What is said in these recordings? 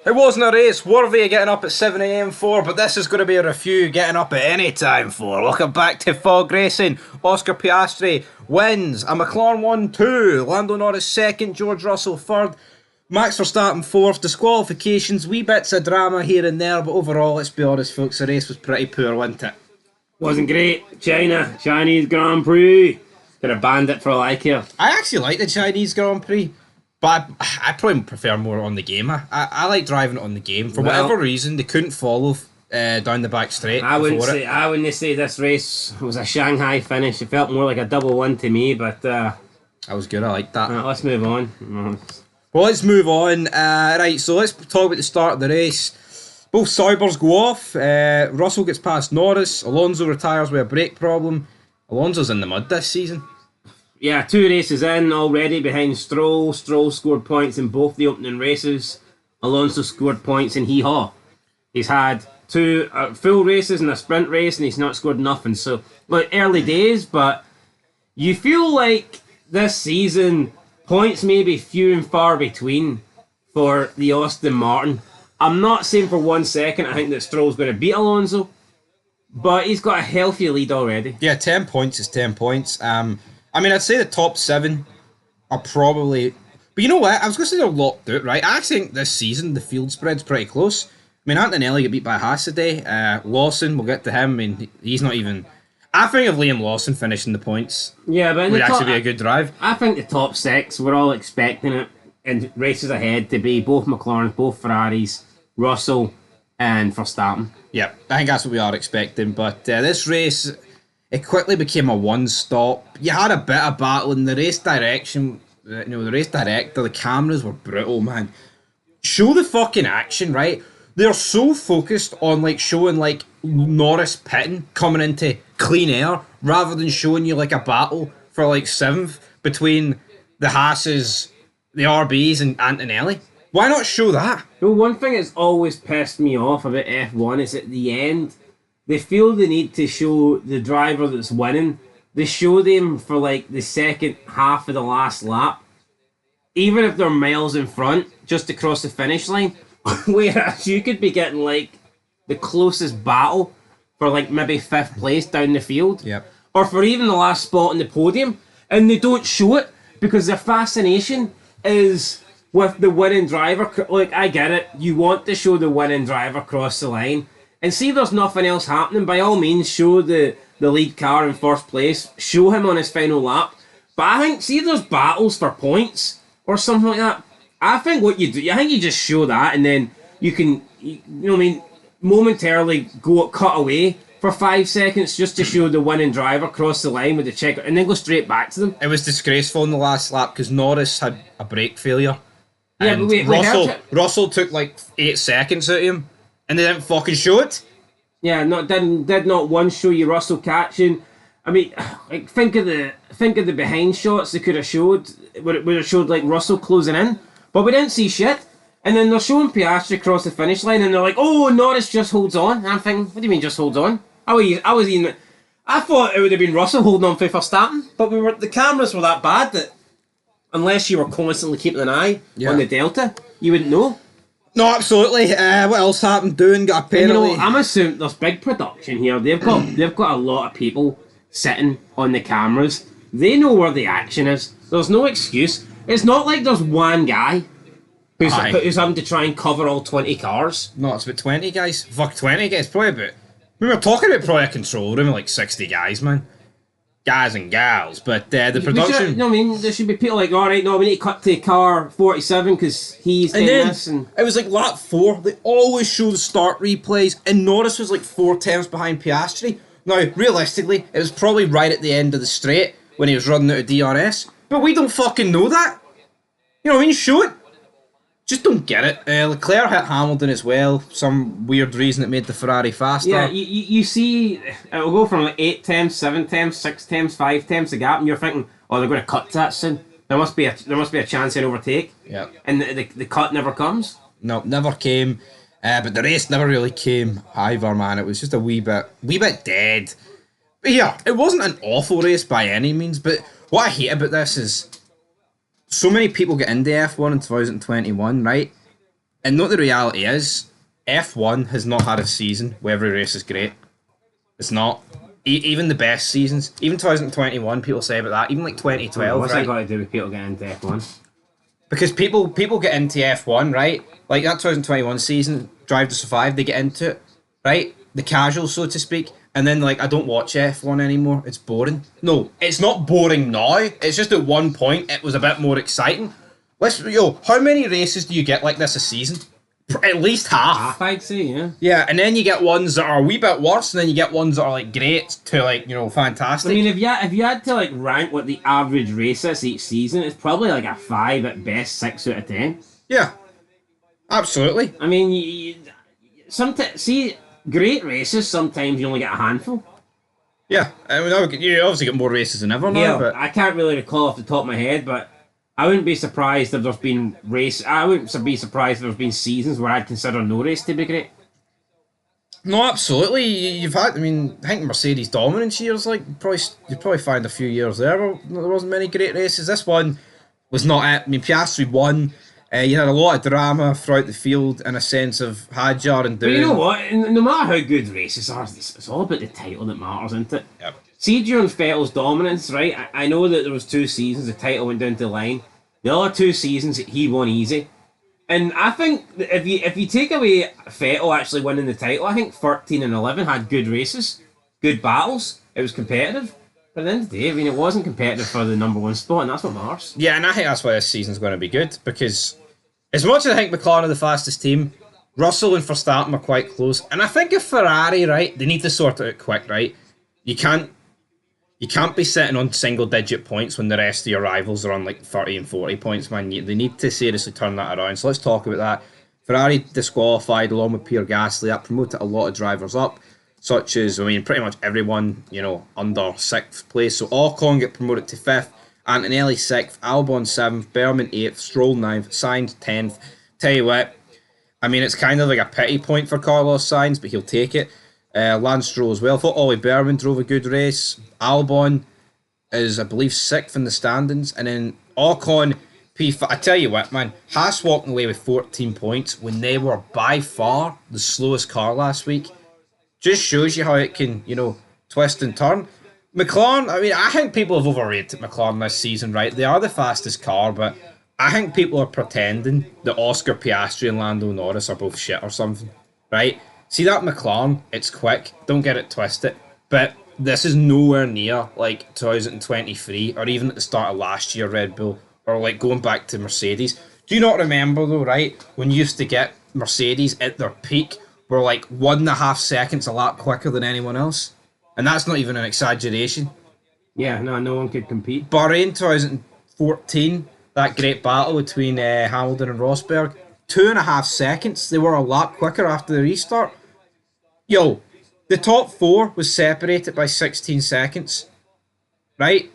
It wasn't a race worthy of getting up at 7 a.m. for, but this is going to be a review getting up at any time for. Welcome back to Fog Racing. Oscar Piastri wins. A McLaren 1-2. Lando Norris second. George Russell third. Max Verstappen fourth. Disqualifications. Wee bits of drama here and there, but overall, let's be honest, folks, the race was pretty poor, wasn't it? Wasn't great. Chinese Grand Prix. Could have banned it for all I care. I actually like the Chinese Grand Prix. But I probably prefer more on the game. I like driving it on the game. For whatever reason, they couldn't follow down the back straight. I wouldn't say this race was a Shanghai finish. It felt more like a double one to me, but that was good. I like that. Let's move on. Well, let's move on. Right, so let's talk about the start of the race. Both Saubers go off. Russell gets past Norris. Alonso retires with a brake problem. Alonso's in the mud this season. Yeah, 2 races in already behind Stroll. Stroll scored points in both the opening races. Alonso scored points in Hee-Haw. He's had 2 full races and a sprint race, and he's not scored nothing. So, look, early days, but you feel like this season, points may be few and far between for the Aston Martin. I'm not saying for 1 second I think that Stroll's going to beat Alonso, but he's got a healthy lead already. Yeah, 10 points is 10 points. I mean, I'd say the top 7 are probably... But you know what? I was going to say they're locked out, right? I actually think this season the field spread's pretty close. I mean, Antonelli got beat by Haas today. Lawson, we'll get to him. I mean, he's not even... I think of Liam Lawson finishing the points would actually be a good drive. I think the top 6, we're all expecting it in races ahead to be both McLaren, both Ferraris, Russell and Verstappen. Yeah, I think that's what we are expecting. But this race... It quickly became a one-stop. You had a bit of battle in the race direction. The race director, the cameras were brutal, man. Show the fucking action, right? They're so focused on showing Norris pitting, coming into clean air, rather than showing you a battle for 7th between the Haas's, the RBs and Antonelli. Why not show that? Well, one thing that's always pissed me off about F1 is at the end, they feel the need to show the driver that's winning. They show them for the second half of the last lap, even if they're miles in front, just to cross the finish line. Whereas you could be getting the closest battle for maybe 5th place down the field, or for even the last spot on the podium, and they don't show it because their fascination is with the winning driver. I get it, you want to show the winning driver cross the line. And see if there's nothing else happening, by all means, show the lead car in 1st place, show him on his final lap. But I think, see if there's battles for points or something like that, I think what you do, I think you just show that and then you can, momentarily cut away for 5 seconds just to show the winning driver cross the line with the checker and then go straight back to them. It was disgraceful in the last lap because Norris had a brake failure. Yeah, and but Russell took 8 seconds out of him. And they didn't fucking show it. Yeah, did not once show you Russell catching. I mean, think of the behind shots they could have showed. Would have showed Russell closing in, but we didn't see shit. And then they're showing Piastri across the finish line, and they're like, "Oh, Norris just holds on." And I'm thinking, what do you mean just holds on? I thought it would have been Russell holding on for Verstappen, but the cameras were that bad that unless you were constantly keeping an eye on the delta, you wouldn't know. No, absolutely. What else happened? Doing got a penalty. I'm assuming there's big production here. They've got a lot of people sitting on the cameras. They know where the action is. There's no excuse. It's not like there's one guy who's having to try and cover all 20 cars. No, it's about 20 guys. Fuck, 20 guys. Probably about... We were talking about probably a control room of 60 guys, man. Guys and gals, but the production... there should be people alright, we need to cut to car 47 because he's doing this. And it was lap 4, they always show the start replays, and Norris was 4 tenths behind Piastri. Now, realistically, it was probably right at the end of the straight when he was running out of DRS, but we don't fucking know that. You know what I mean? Show it. Just don't get it. Leclerc hit Hamilton as well. Some weird reason that made the Ferrari faster. Yeah, you see, it'll go from 8 tenths, 7 tenths, 6 tenths, 5 tenths a gap, and you're thinking, oh, they're going to cut that soon. There must be a chance in overtake. Yeah. And the cut never comes. No, never came. But the race never really came either, man. It was just a wee bit dead. But yeah, it wasn't an awful race by any means. But what I hate about this is so many people get into F1 in 2021, right? And not the reality is, F1 has not had a season where every race is great. It's not. Even the best seasons, even 2021, people say about that. Even like 2012, What's right? that got to do with people getting into F1? Because people get into F1, right? Like that 2021 season, Drive to Survive, they get into it, right? The casuals, so to speak. And then like I don't watch F1 anymore. It's boring. No, it's not boring now. It's just at one point it was a bit more exciting. How many races do you get like this a season? At least half. I'd say, yeah. Yeah, and then you get ones that are a wee bit worse, and then you get ones that are like great to like fantastic. I mean, if you had to like rank what the average race is each season, it's probably like a 5 at best, 6 out of 10. Yeah, absolutely. I mean, sometimes see great races. Sometimes you only get a handful. Yeah, I mean, you obviously get more races than ever now, Yeah, but I can't really recall off the top of my head, but I wouldn't be surprised if there's been I wouldn't be surprised if there's been seasons where I'd consider no race to be great. no, absolutely. You've had, I mean, I think Mercedes dominance years, like you probably find a few years there where there wasn't many great races. This one was not it. I mean, Piastri won. You had a lot of drama throughout the field in a sense of Hadjar and But doing. you know what? No matter how good races are, it's all about the title that matters, isn't it? Yep. See during Vettel's dominance, right? I know that there was 2 seasons the title went down to the line. The other 2 seasons he won easy. And I think that if you take away Vettel actually winning the title, I think 13 and 11 had good races, good battles. It was competitive. But at the end of the day, I mean, it wasn't competitive for the number 1 spot, and that's what matters. Yeah, and I think that's why this season's going to be good, because as much as I think McLaren are the fastest team, Russell and Verstappen are quite close. And I think if Ferrari, right, they need to sort it out quick, right? You can't be sitting on single-digit points when the rest of your rivals are on like 30 and 40 points, man. They need to seriously turn that around. So let's talk about that. Ferrari disqualified along with Pierre Gasly. That promoted a lot of drivers up, such as, I mean, pretty much everyone, under 6th place. So Ocon get promoted to 5th, Antonelli 6th, Albon 7th, Berman 8th, Stroll 9th, Sainz 10th. Tell you what, I mean, it's kind of like a pity point for Carlos Sainz, but he'll take it. Lance Stroll as well. I thought Ollie Berman drove a good race. Albon is, I believe, 6th in the standings. And then Ocon, P5. I tell you what, man, Haas walking away with 14 points when they were by far the slowest car last week. Just shows you how it can, twist and turn. McLaren, I mean, I think people have overrated McLaren this season, right? They are the fastest car, but I think people are pretending that Oscar Piastri and Lando Norris are both shit or something, right? See that McLaren? It's quick. Don't get it twisted. But this is nowhere near like 2023 or even at the start of last year Red Bull or like going back to Mercedes. Do you not remember though, right? When you used to get Mercedes at their peak were like 1.5 seconds a lap quicker than anyone else? And that's not even an exaggeration. Yeah, no one could compete. Bahrain 2014, that great battle between Hamilton and Rosberg, 2.5 seconds. They were a lap quicker after the restart. Yo, the top 4 was separated by 16 seconds. Right?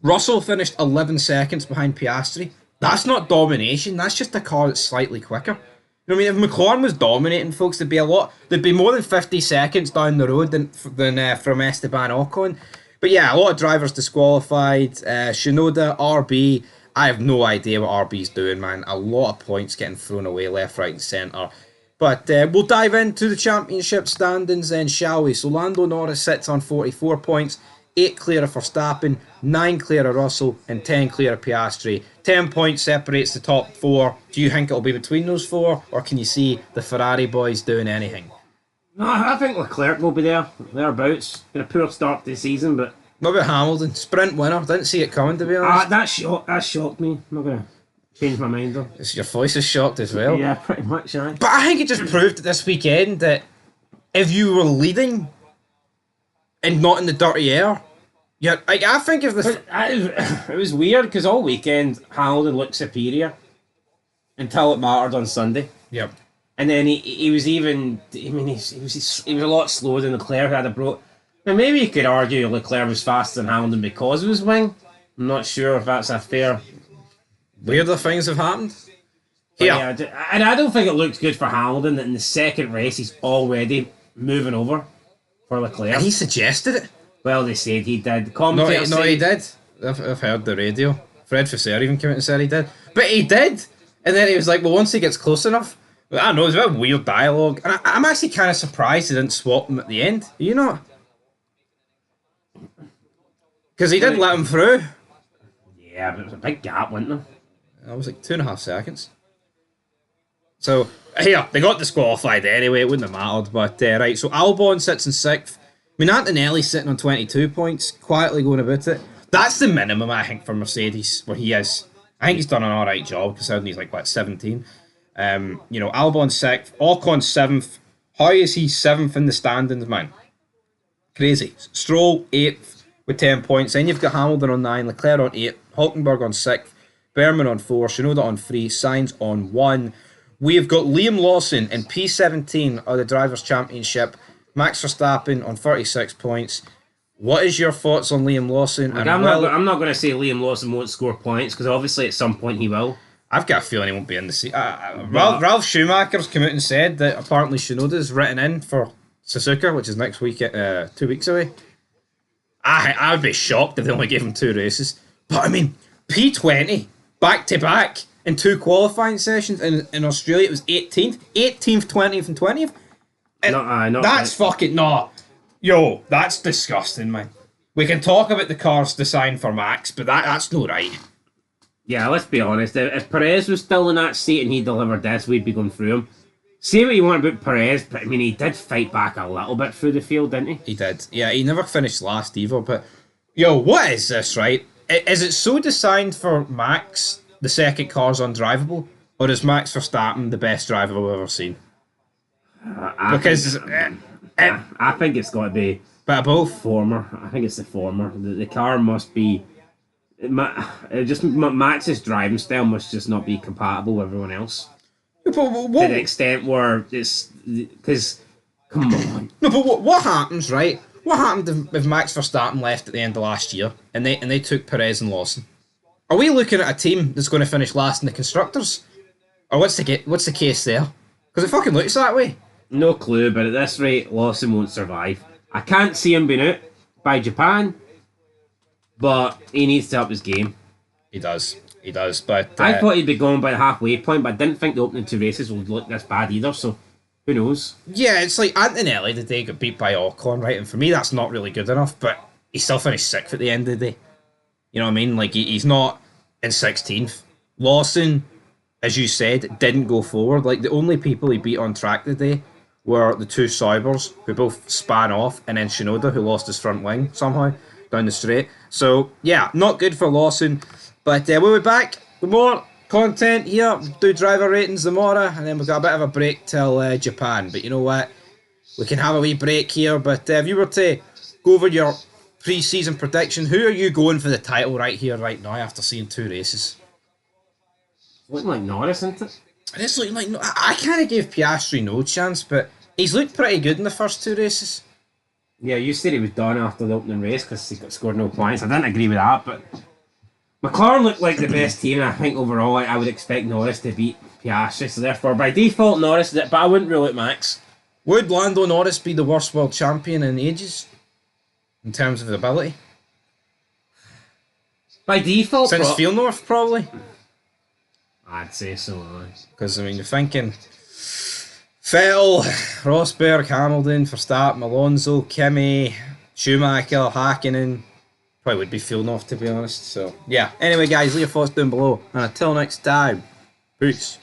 Russell finished 11 seconds behind Piastri. That's not domination. That's just a car that's slightly quicker. You know what I mean? If McLaren was dominating, folks, there'd be more than 50 seconds down the road than from Esteban Ocon. But yeah, a lot of drivers disqualified. Shinoda, RB. I have no idea what RB's doing, man. A lot of points getting thrown away left, right, and centre. But we'll dive into the championship standings then, shall we? So Lando Norris sits on 44 points, 8 clear of Verstappen, 9 clear of Russell, and 10 clear of Piastri. 10 points separates the top 4. Do you think it'll be between those 4, or can you see the Ferrari boys doing anything? No, I think Leclerc will be there, thereabouts. Been a poor start to the season, but... What about Hamilton? Sprint winner. Didn't see it coming, to be honest. That shocked me. I'm not going to change my mind, though. Your voice is shocked as well. Yeah, pretty much, aye. But I think it just proved this weekend that if you were leading and not in the dirty air, yeah, like I think if the It was weird because all weekend Hamilton looked superior until it mattered on Sunday. Yep. And then he was even. I mean, he was a lot slower than Leclerc had a broke. Now maybe you could argue Leclerc was faster than Hamilton because of his wing. I'm not sure if that's a fair. Weirder things have happened. Yeah, and I don't think it looks good for Hamilton that in the second race he's already moving over for Leclerc. And he suggested it. Well, they said he did. The No, commentator said he did. I've heard the radio. Fred Fisser even came out and said he did. But he did. And then he was like, well, once he gets close enough. I don't know, there's a bit of weird dialogue. And I'm actually kind of surprised they didn't swap him at the end. Are you not? Because he did let him through. Yeah, but it was a big gap, wasn't there? That was like 2.5 seconds. So, here, they got disqualified anyway, it wouldn't have mattered. But, right, so Albon sits in 6th. I mean, Antonelli's sitting on 22 points, quietly going about it. That's the minimum, I think, for Mercedes, where he is. I think he's done an alright job, because he's like, what, 17? You know, Albon 6th, Ocon 7th. How is he 7th in the standings, man? Crazy. Stroll 8th with 10 points. Then you've got Hamilton on 9, Leclerc on 8, Hulkenberg on 6th, Berman on 4, Tsunoda on 3, Sainz on 1. We've got Liam Lawson in P17 of the Drivers' Championship, Max Verstappen on 36 points. What is your thoughts on Liam Lawson? Like, I'm not going to say Liam Lawson won't score points, because obviously at some point he will. I've got a feeling he won't be in the seat. Ralph Schumacher's come out and said that apparently Tsunoda's written in for Suzuka, which is next week, 2 weeks away. I would be shocked if they only gave him 2 races. But I mean, P20, back to back, in 2 qualifying sessions. In Australia, it was 18th, 20th, and 20th. And that's fucking... No. Yo, that's disgusting, man. We can talk about the cars designed for Max, but that's no right. Yeah, let's be honest. If Perez was still in that seat and he delivered this, we'd be going through him. Say what you want about Perez, but I mean, he did fight back a little bit through the field, didn't he? He did. Yeah, he never finished last either, but... Yo, what is this, right? Is it so designed for Max, the second car's undrivable, or is Max Verstappen the best driver we've ever seen? I think it's got to be... Bit of both? Former. I think it's the former. The car must be... Max's driving style must just not be compatible with everyone else. But to the extent where it's... Because... Come on. No, but what happens, right? What happened if Max Verstappen left at the end of last year and they took Perez and Lawson? Are we looking at a team that's going to finish last in the Constructors? Or what's the case there? Because it fucking looks that way. No clue, but at this rate, Lawson won't survive. I can't see him being out by Japan, but he needs to up his game. He does, but... I thought he'd be gone by the halfway point, but I didn't think the opening 2 races would look this bad either, so who knows? Yeah, it's like Antonelli today got beat by Ocon, right? And for me, that's not really good enough, but he still finished 6th at the end of the day. You know what I mean? Like, he's not in 16th. Lawson, as you said, didn't go forward. Like, the only people he beat on track today were the 2 Saubers, who both span off, and then Tsunoda, who lost his front wing somehow down the straight. So, yeah, not good for Lawson. But we'll be back with more content here. Do driver ratings tomorrow, and then we've got a bit of a break till Japan. But you know what? We can have a wee break here. But if you were to go over your pre-season prediction, who are you going for the title right here, right now, after seeing 2 races? Looking like Norris, isn't it? It's looking like... I kind of gave Piastri no chance, but he's looked pretty good in the first 2 races. Yeah, you said he was done after the opening race because he scored no points. I didn't agree with that, but McLaren looked like the best team, and I think overall I would expect Norris to beat Piastri, so therefore by default Norris, but I wouldn't rule out Max. Would Lando Norris be the worst world champion in ages? In terms of ability? By default, since Villeneuve, probably? I'd say so. Because, I mean, you're thinking Vettel, Rosberg, Hamilton, Verstappen, Alonso, Kimi, Schumacher, Hakkinen. Probably would be Villeneuve, to be honest. So, yeah. Anyway, guys, leave your thoughts down below. And until next time, peace.